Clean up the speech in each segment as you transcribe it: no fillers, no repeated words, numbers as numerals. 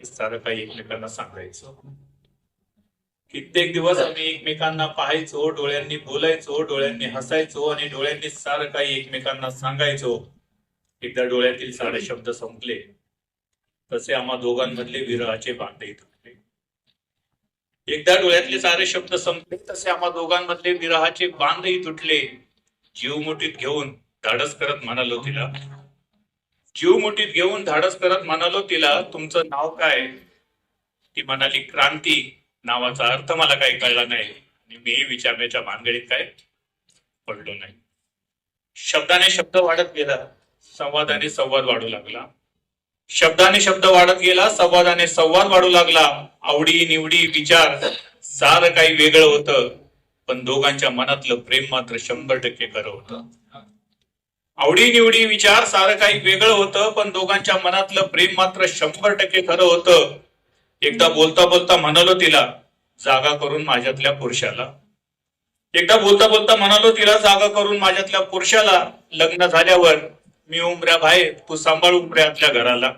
सारं काही एकमेकांना सांगायचो. कित्येक दिवस आम्ही एकमेकांना पाहायचो, डोळ्यांनी बोलायचो, डोळ्यांनी हसायचो आणि डोळ्यांनी सारं काही एकमेकांना सांगायचो. एकदा डोळ्यातील सारे शब्द संपले तसे आम्हा दोघांमधले विरहाचे बांधे तुटले. एकदा डोळ्यातले सारे शब्द संपले तसे आम्हा दोघांमधले विरहाचे बांधही तुटले. जीव मुठीत घेऊन धाडस करत म्हणालो तिला, जीव मुठीत घेऊन धाडस करत म्हणालो तिला, तुमचं नाव काय? ती म्हणाली क्रांती. नावाचा अर्थ मला काही कळला नाही आणि मीही विचारण्याच्या भानगडीत काय पडलो नाही. शब्दाने शब्द वाढत गेला, संवादाने संवाद वाढू लागला. शब्दाने शब्द वाढत गेला, संवादाने संवाद वाढू लागला. आवडी निवडी विचार सारं काही वेगळं होतं, पण दोघांच्या मनातलं प्रेम मात्र 100% खरं होतं. आवडी निवडी विचार सारं काही वेगळं होतं, पण दोघांच्या मनातलं प्रेम मात्र 100% खरं होतं. एकदा बोलता बोलता म्हणालो तिला, जागा करून माझ्यातल्या पुरुषाला. एकदा बोलता बोलता म्हणालो तिला, जागा करून माझ्यातल्या पुरुषाला. लग्न झाल्यावर मी उमऱ्या बाहेर, तू सांभाळ उमऱ्यातल्या घराला.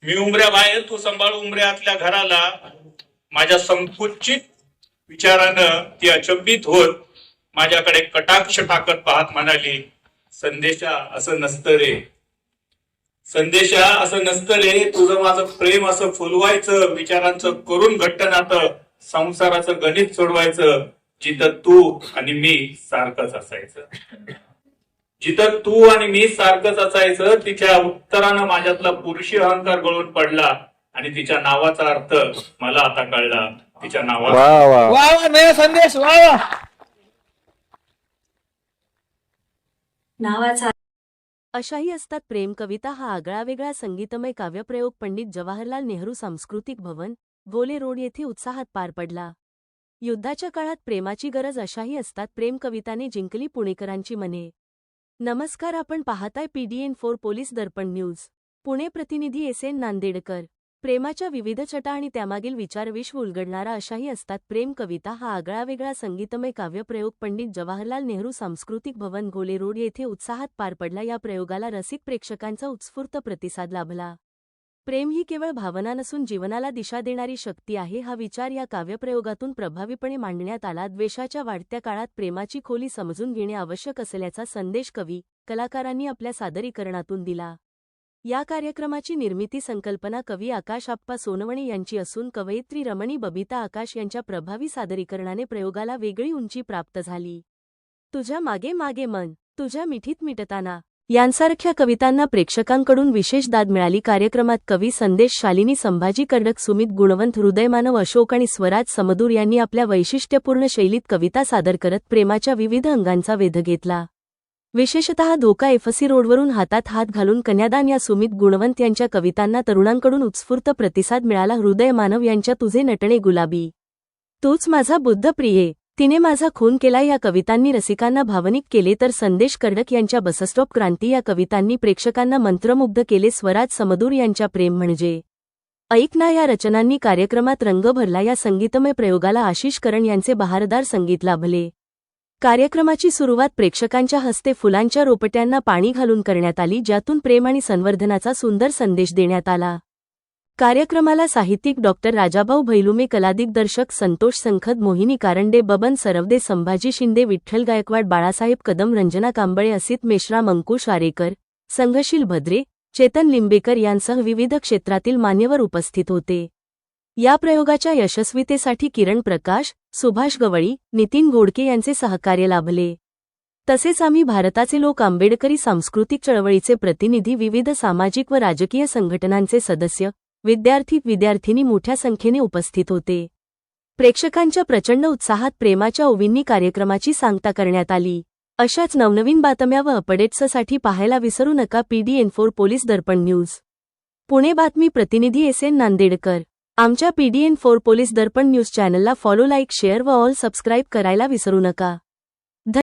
मी उमऱ्या बाहेर, तू सांभाळ उमऱ्यातल्या घराला. माझ्या संकुचित विचारानं ती अचंबित होत माझ्याकडे कटाक्ष टाकत पाहत म्हणाली, संदेशा असं नसतं रे, संदेशा असं नसतं रे. तुझं माझं प्रेम असं फुलवायचं, विचारांचं करून घट्ट नातं, संसाराचं गणित सोडवायचं, जिथं तू आणि मी सारखंच असायचं. जिथं तू आणि मी सारखंच असायचं. तिच्या उत्तरानं माझ्यातला पुरुषी अहंकार गळून पडला आणि तिच्या नावाचा अर्थ मला आता कळला. तिच्या नावाचा नया संदेश नावाचा अशाही असतात प्रेम कविता हा आगळावेगळा संगीतमय काव्यप्रयोग पंडित जवाहरलाल नेहरू सांस्कृतिक भवन, गोले रोड येथे उत्साहात पार पडला. युद्धाच्या काळात प्रेमाची गरज अशाही असतात प्रेम कविताने जिंकली पुणेकरांची मने. नमस्कार, आपण पाहताय PDN4 पोलीस दर्पण न्यूज. पुणे प्रतिनिधी SN नांदेडकर. प्रेमाच्या विविध छटा आणि त्यामागील विचार विश्व उलगडणारा अशाही असतात प्रेम कविता हा आगळावेगळा संगीतमय काव्यप्रयोग पंडित जवाहरलाल नेहरू सांस्कृतिक भवन, गोले रोड येथे उत्साहात पार पडला. या प्रयोगाला रसिक प्रेक्षकांचा उत्स्फूर्त प्रतिसाद लाभला. प्रेम ही केवळ भावना नसून जीवनाला दिशा देणारी शक्ती आहे, हा विचार या काव्यप्रयोगातून प्रभावीपणे मांडण्यात आला. द्वेषाच्या वाढत्या काळात प्रेमाची खोली समजून घेणे आवश्यक असल्याचा संदेश कवी, कलाकारांनी आपल्या सादरीकरणातून दिला. या कार्यक्रमाची निर्मिती संकल्पना कवी आकाश आप्पा सोनवणे यांची असून कवयित्री रमणी बबिता आकाश यांच्या प्रभावी सादरीकरणाने प्रयोगाला वेगळी उंची प्राप्त झाली. तुझ्या मागे मागे मन, तुझ्या मिठीत मिटताना यांसारख्या कवितांना प्रेक्षकांकडून विशेष दाद मिळाली. कार्यक्रमात कवी संदेश शालिनी, संभाजी कर्डक, सुमित गुणवंत, हृदयमानव अशोक आणि स्वराज समदूर यांनी आपल्या वैशिष्ट्यपूर्ण शैलीत कविता सादर करत प्रेमाच्या विविध अंगांचा वेध घेतला. विशेषतः धोका FC रोडवरून हातात हात घालून कन्यादान या सुमित गुणवंत यांच्या कवितांना तरुणांकडून उत्स्फूर्त प्रतिसाद मिळाला. हृदय मानव यांच्या तुझे नटणे गुलाबी, तूच माझा बुद्ध प्रिये, तिने माझा खून केला या कवितांनी रसिकांना भावनिक केले, तर संदेश कर्डक यांच्या बसस्टॉप क्रांती या कवितांनी प्रेक्षकांना मंत्रमुग्ध केले. स्वराज समदूर यांच्या प्रेम म्हणजे ऐक ना या रचनांनी कार्यक्रमात रंग भरला. या संगीतमय प्रयोगाला आशिष करण यांचे बहारदार संगीत लाभले. कार्यक्रमाची सुरुवात प्रेक्षकांच्या हस्ते फुलांच्या रोपट्यांना पाणी घालून करण्यात आली, ज्यातून प्रेम आणि संवर्धनाचा सुंदर संदेश देण्यात आला. कार्यक्रमाला साहित्यिक डॉ. राजाभाऊ भैलुमे, कलादिग्दर्शक संतोष संखद, मोहिनी कारंडे, बबन सरवदे, संभाजी शिंदे, विठ्ठल गायकवाड, बाळासाहेब कदम, रंजना कांबळे, असित मेश्राम, अंकुश आरेकर, संघशील भद्रे, चेतन लिंबेकर यांसह विविध क्षेत्रातील मान्यवर उपस्थित होते. या प्रयोगाच्या यशस्वीतेसाठी किरण प्रकाश, सुभाष गवळी, नितीन घोडके यांचे सहकार्य लाभले. तसेच आम्ही भारताचे लोक, आंबेडकरी सांस्कृतिक चळवळीचे प्रतिनिधी, विविध सामाजिक व राजकीय संघटनांचे सदस्य, विद्यार्थी विद्यार्थिनी मोठ्या संख्येने उपस्थित होते. प्रेक्षकांच्या प्रचंड उत्साहात प्रेमाच्या ओवींनी कार्यक्रमाची सांगता करण्यात आली. अशाच नवनवीन बातम्या व अपडेट्ससाठी पाहायला विसरू नका PDN4 पोलीस दर्पण न्यूज. पुणे बातमी प्रतिनिधी SN नांदेडकर. आमच्या PDN4 पोलीस दर्पण न्यूज चॅनलला फॉलो, लाईक, शेअर व ऑल सबस्क्राईब करायला विसरू नका.